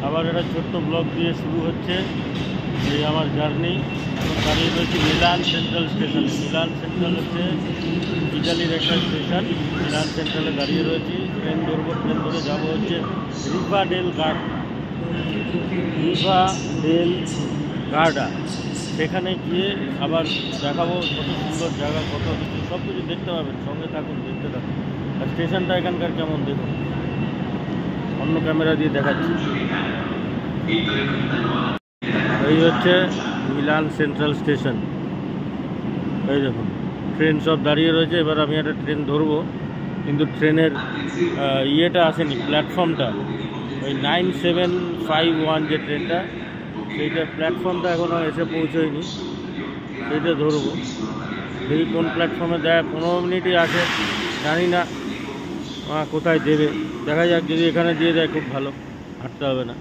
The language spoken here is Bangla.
আবার একটা ছোট্ট ব্লগ দিয়ে শুরু হচ্ছে এই আমার জার্নি। এখন দাঁড়িয়ে রয়েছি মিলান সেন্ট্রাল স্টেশনে। মিলান সেন্ট্রাল হচ্ছে ইটালির একটা স্টেশন। মিলান সেন্ট্রালে দাঁড়িয়ে রয়েছি, ট্রেন ধরবো। ট্রেন ধরে যাবো হচ্ছে রিভা ডেল গার্ডা। সেখানে গিয়ে আবার দেখাবো কত সুন্দর জায়গা, কত কিছু, সব কিছু দেখতে পাবেন। সঙ্গে থাকুন, দেখতে থাকুন। আর স্টেশনটা এখানকার কেমন দেখুন, অন্য ক্যামেরা দিয়ে দেখাচ্ছি। এই হচ্ছে মিলান সেন্ট্রাল স্টেশন। এই দেখুন ট্রেন সব দাঁড়িয়ে রয়েছে। এবার আমি একটা ট্রেন ধরবো, কিন্তু ট্রেনের ইয়েটা আসেনি, প্ল্যাটফর্মটা। ওই 9751 যে ট্রেনটা, সেইটা প্ল্যাটফর্মটা এখনও এসে পৌঁছয়নি। সেইটা ধরবো, দেখি কোন প্ল্যাটফর্মে দেয়। 15 মিনিটই আছে, জানি না কোথায় দেবে। দেখা যাক, যদি এখানে দিয়ে দেয় খুব ভালো, হাঁটতে হবে না।